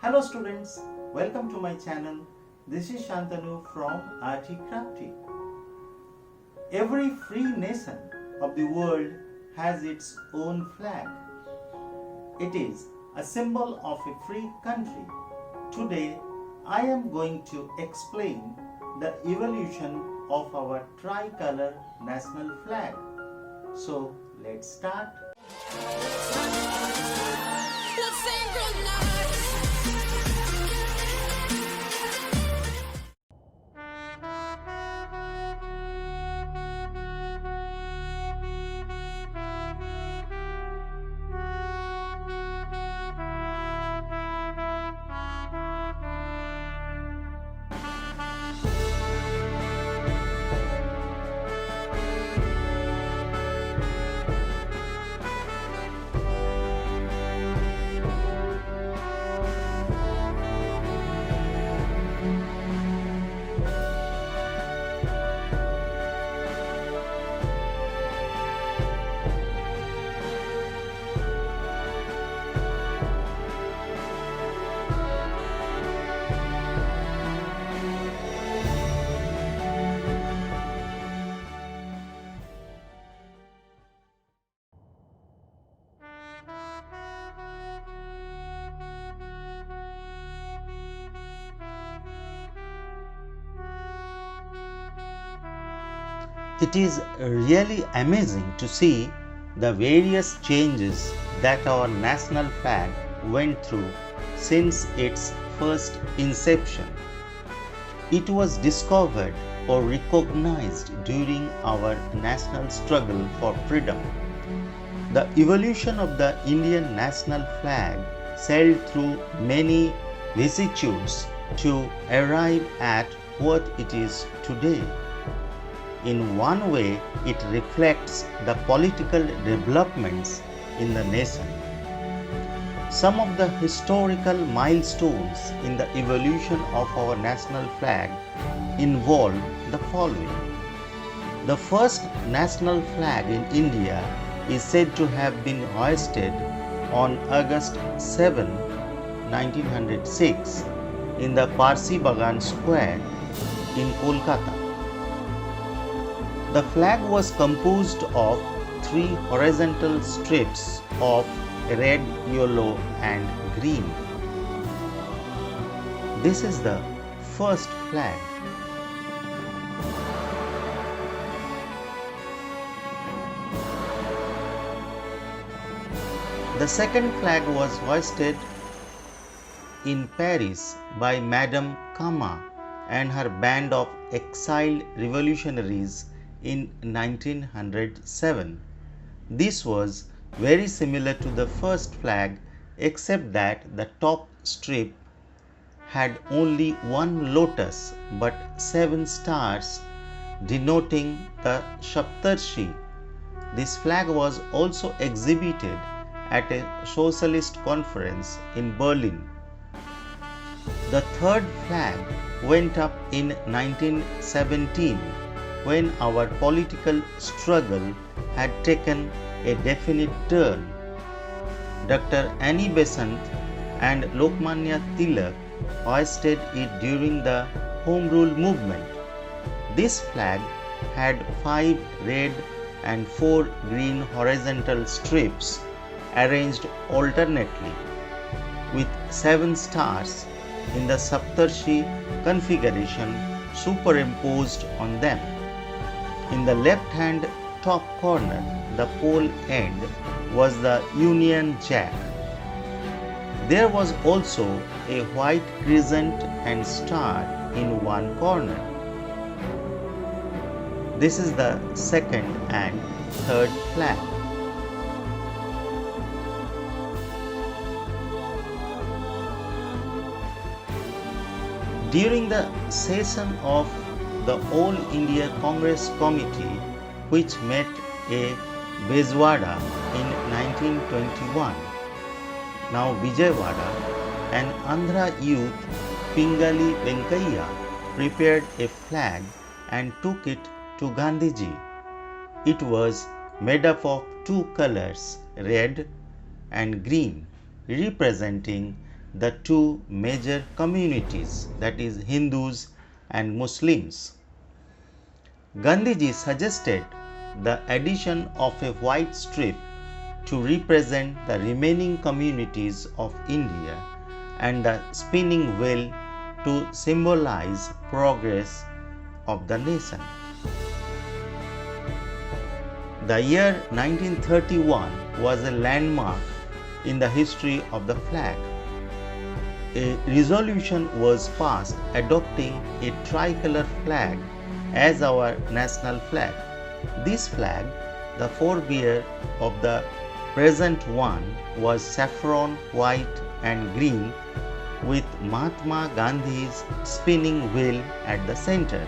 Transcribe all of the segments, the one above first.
Hello students, welcome to my channel. This is Shantanu from ARTY KRAFTY. Every free nation of the world has its own flag. It is a symbol of a free country. Today, I am going to explain the evolution of our tricolor national flag. So, let's start. It is really amazing to see the various changes that our national flag went through since its first inception. It was discovered or recognized during our national struggle for freedom. The evolution of the Indian national flag sailed through many vicissitudes to arrive at what it is today. In one way, it reflects the political developments in the nation. Some of the historical milestones in the evolution of our national flag involve the following. The first national flag in India is said to have been hoisted on August 7, 1906 in the Parsi Bagan Square in Kolkata. The flag was composed of three horizontal strips of red, yellow and green. This is the first flag. The second flag was hoisted in Paris by Madame Kama and her band of exiled revolutionaries in 1907. This was very similar to the first flag except that the top strip had only one lotus but 7 stars denoting the Saptarshi. This flag was also exhibited at a socialist conference in Berlin. The third flag went up in 1917 when our political struggle had taken a definite turn. Dr. Annie Besant and Lokmanya Tilak hoisted it during the Home Rule movement. This flag had 5 red and 4 green horizontal strips arranged alternately with 7 stars in the Saptarshi configuration superimposed on them. In the left-hand top corner, the pole end was the Union Jack. There was also a white crescent and star in one corner. This is the second and third flag. During the session of the All India Congress Committee, which met at Bezwada in 1921, now Vijayawada, an Andhra youth, Pingali Venkaiah, prepared a flag and took it to Gandhiji. It was made up of 2 colors, red and green, representing the two major communities, that is Hindus and Muslims. Gandhiji suggested the addition of a white strip to represent the remaining communities of India and the spinning wheel to symbolize progress of the nation. The year 1931 was a landmark in the history of the flag. A resolution was passed adopting a tricolor flag as our national flag. This flag, the forebear of the present one, was saffron, white and green with Mahatma Gandhi's spinning wheel at the center.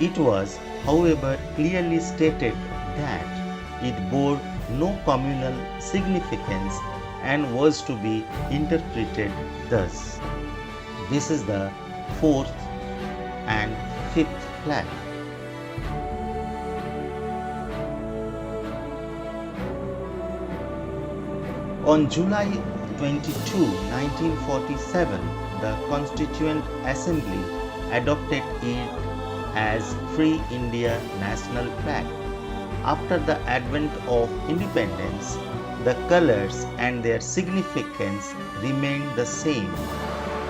It was, however, clearly stated that it bore no communal significance and was to be interpreted thus. This is the fourth and fifth flag. On July 22, 1947, the Constituent Assembly adopted it as Free India National Flag. After the advent of independence, the colors and their significance remained the same.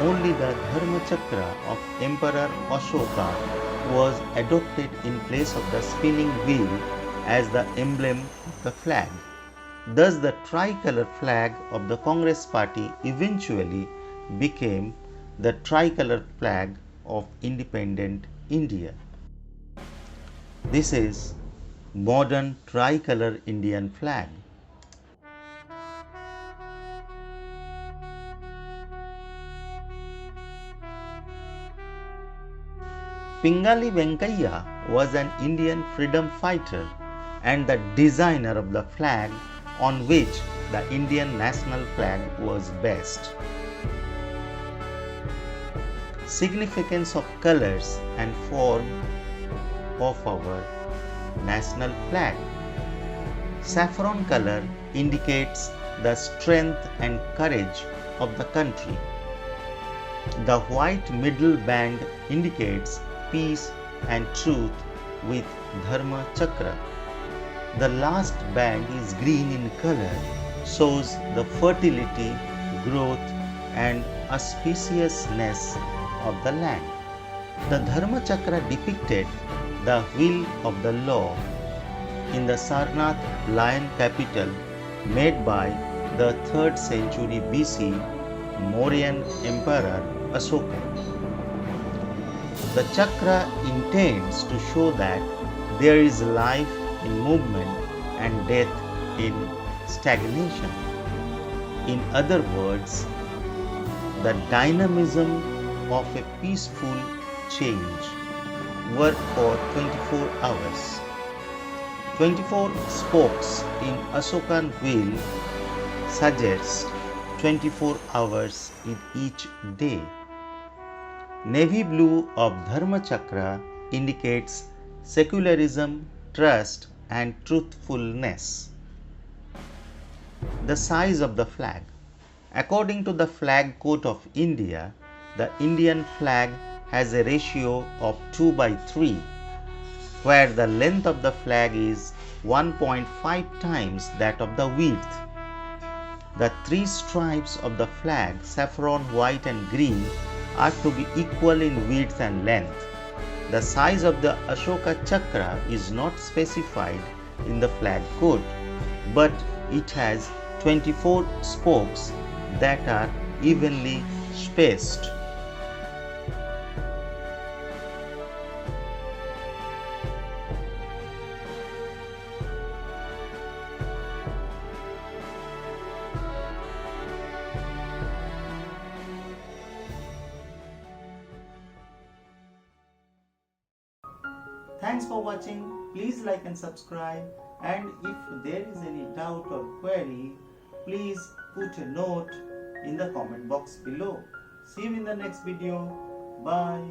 Only the Dharma Chakra of Emperor Ashoka was adopted in place of the spinning wheel as the emblem of the flag. Thus, the tricolor flag of the Congress Party eventually became the tricolor flag of independent India. This is modern tricolor Indian flag. Pingali Venkaiah was an Indian freedom fighter and the designer of the flag on which the Indian national flag was based. Significance of colors and form of our national flag. Saffron color indicates the strength and courage of the country. The white middle band indicates peace and truth with Dharma Chakra. The last band is green in color, shows the fertility, growth and auspiciousness of the land. The Dharma Chakra depicted the wheel of the law in the Sarnath lion capital made by the 3rd century BC Mauryan Emperor Ashoka. The chakra intends to show that there is life in movement and death in stagnation. In other words, the dynamism of a peaceful change. Work for 24 hours. 24 spokes in Ashokan wheel suggest 24 hours in each day. Navy blue of Dharma Chakra indicates secularism, trust and truthfulness. The size of the flag. According to the Flag Code of India, the Indian flag has a ratio of 2:3, where the length of the flag is 1.5 times that of the width. The 3 stripes of the flag, saffron, white and green, are to be equal in width and length. The size of the Ashoka Chakra is not specified in the flag code, but it has 24 spokes that are evenly spaced. Thanks for watching. Please like and subscribe, and if there is any doubt or query, please put a note in the comment box below. See you in the next video. Bye.